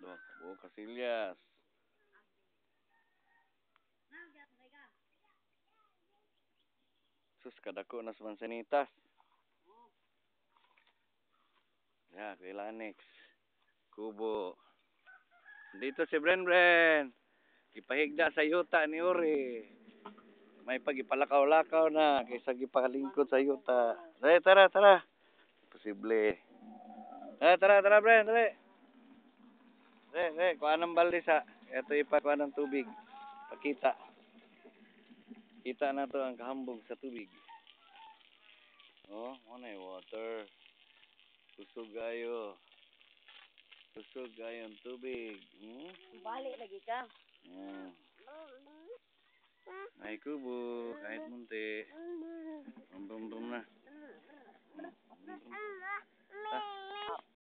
Duha ka buok kasilyas. Sus kadako na sa mansanitas. Ya, kailangan next. Kubo. Dito si Bren. Ipahigda sa yuta ni Uri. May pagipalakaw-lakaw na kaysa gipakalingkod sa yuta. Dali, tara. Posible. Tara, Bren, dali. Kuha ng balde sa. Ito ipakuha ng tubig. Pakita. Kita na to ang kahambog sa tubig. Oh, ano yung water. Kusog kayo. Kusog kayo ang tubig. Balik lagi ka. Ay kubo, kahit munti. Bum na.